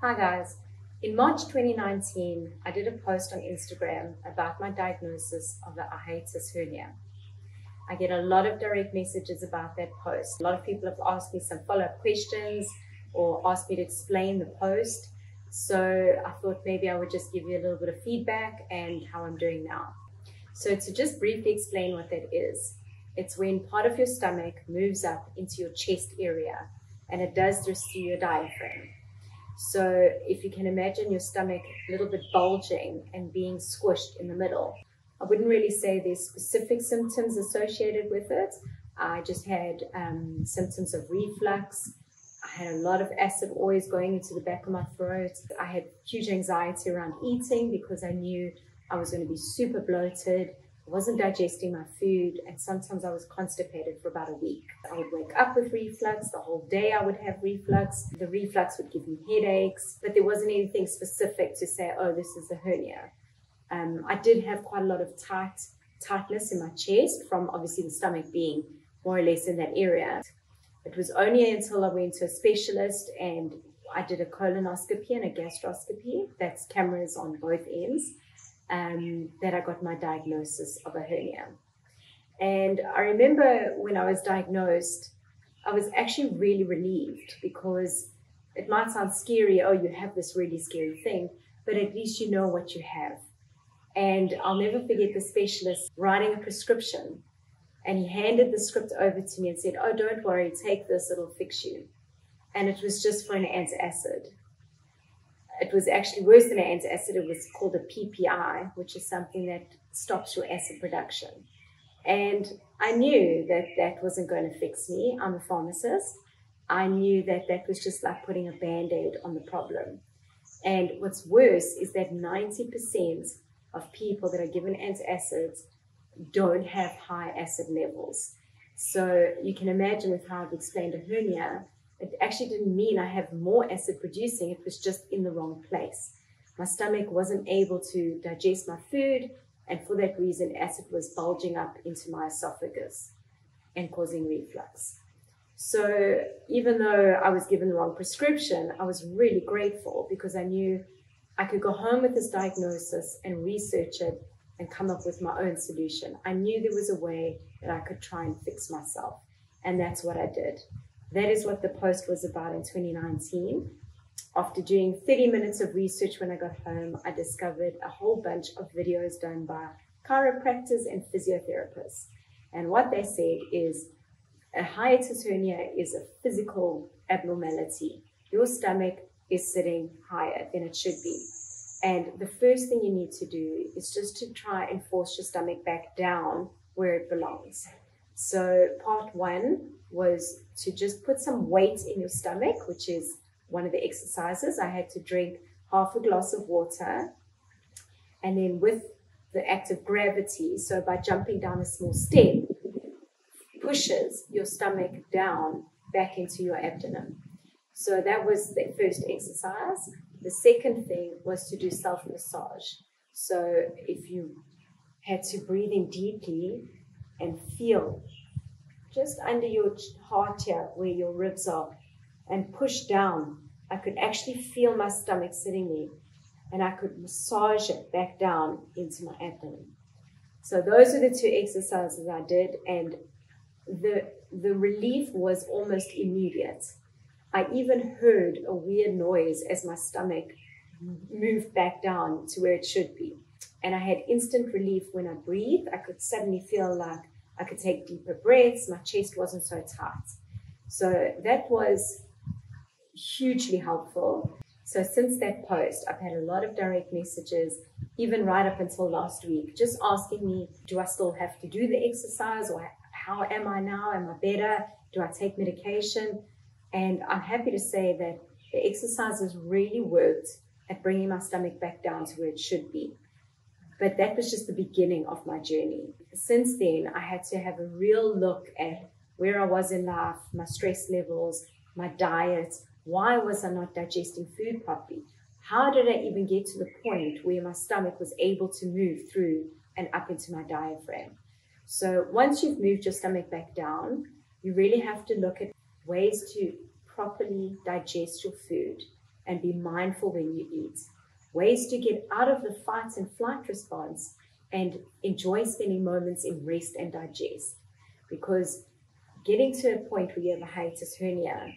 Hi guys, in March 2019, I did a post on Instagram about my diagnosis of the hiatus hernia. I get a lot of direct messages about that post. A lot of people have asked me some follow-up questions or asked me to explain the post. So I thought maybe I would just give you a little bit of feedback and how I'm doing now. So to just briefly explain what that is, it's when part of your stomach moves up into your chest area, and it does this through your diaphragm. So if you can imagine your stomach a little bit bulging and being squished in the middle, I wouldn't really say there's specific symptoms associated with it. I just had symptoms of reflux. I had a lot of acid always going into the back of my throat. I had huge anxiety around eating because I knew I was going to be super bloated. I wasn't digesting my food, and sometimes I was constipated for about a week. I would wake up with reflux. The whole day I would have reflux. The reflux would give me headaches, but there wasn't anything specific to say, oh, this is a hernia. I did have quite a lot of tightness in my chest from obviously the stomach being more or less in that area. It was only until I went to a specialist and I did a colonoscopy and a gastroscopy, that's cameras on both ends, that I got my diagnosis of a hernia. And I remember when I was diagnosed, I was actually really relieved, because it might sound scary, oh, you have this really scary thing, but at least you know what you have. And I'll never forget the specialist writing a prescription, and he handed the script over to me and said, oh, don't worry, take this, it'll fix you. And it was just for an antacid. It was actually worse than an antacid. It was called a PPI, which is something that stops your acid production. And I knew that that wasn't going to fix me. I'm a pharmacist. I knew that that was just like putting a Band-Aid on the problem. And what's worse is that 90% of people that are given antacids don't have high acid levels. So you can imagine with how I've explained a hernia, it actually didn't mean I have more acid producing, it was just in the wrong place. My stomach wasn't able to digest my food, and for that reason, acid was bulging up into my esophagus and causing reflux. So even though I was given the wrong prescription, I was really grateful, because I knew I could go home with this diagnosis and research it and come up with my own solution. I knew there was a way that I could try and fix myself, and that's what I did. That is what the post was about in 2019. After doing 30 minutes of research when I got home, I discovered a whole bunch of videos done by chiropractors and physiotherapists. And what they said is a hiatus hernia is a physical abnormality. Your stomach is sitting higher than it should be. And the first thing you need to do is just to try and force your stomach back down where it belongs. So part one was to just put some weight in your stomach, which is one of the exercises. I had to drink half a glass of water, and then with the act of gravity, so by jumping down a small step, pushes your stomach down back into your abdomen. So that was the first exercise. The second thing was to do self-massage. So if you had to breathe in deeply and feel just under your heart here where your ribs are, and push down, I could actually feel my stomach sitting there, and I could massage it back down into my abdomen. So those are the two exercises I did, and the relief was almost immediate. I even heard a weird noise as my stomach moved back down to where it should be. And I had instant relief when I breathed. I could suddenly feel like I could take deeper breaths. My chest wasn't so tight. So that was hugely helpful. So since that post, I've had a lot of direct messages, even right up until last week, just asking me, do I still have to do the exercise, or how am I now? Am I better? Do I take medication? And I'm happy to say that the exercises really worked at bringing my stomach back down to where it should be. But that was just the beginning of my journey. Since then, I had to have a real look at where I was in life, my stress levels, my diet. Why was I not digesting food properly? How did I even get to the point where my stomach was able to move through and up into my diaphragm? So once you've moved your stomach back down, you really have to look at ways to properly digest your food and be mindful when you eat. Ways to get out of the fight and flight response and enjoy spending moments in rest and digest. Because getting to a point where you have a hiatus hernia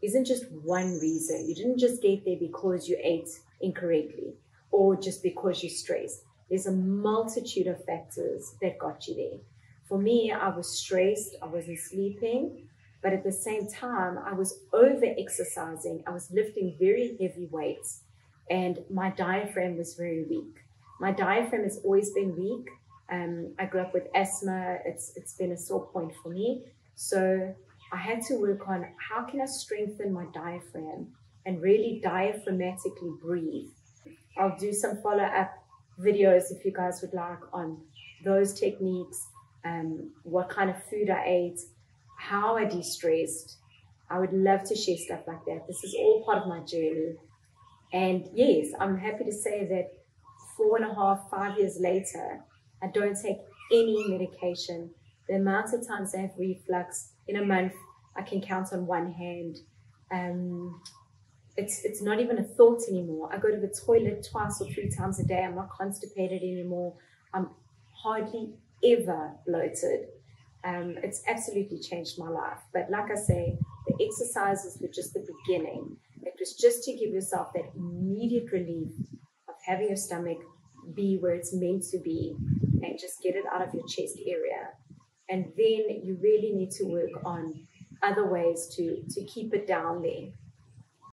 isn't just one reason. You didn't just get there because you ate incorrectly or just because you're stressed. There's a multitude of factors that got you there. For me, I was stressed, I wasn't sleeping, but at the same time, I was over-exercising. I was lifting very heavy weights, and my diaphragm was very weak. My diaphragm has always been weak. I grew up with asthma. It's been a sore point for me. So I had to work on how can I strengthen my diaphragm and really diaphragmatically breathe. I'll do some follow-up videos if you guys would like on those techniques, what kind of food I ate, how I de-stressed. I would love to share stuff like that. This is all part of my journey. And yes, I'm happy to say that 4.5, 5 years later, I don't take any medication. The amount of times I have reflux in a month, I can count on one hand. It's not even a thought anymore. I go to the toilet 2 or 3 times a day. I'm not constipated anymore. I'm hardly ever bloated. It's absolutely changed my life. But like I say, the exercises were just the beginning. It was just to give yourself that immediate relief of having your stomach be where it's meant to be and just get it out of your chest area. And then you really need to work on other ways to keep it down there.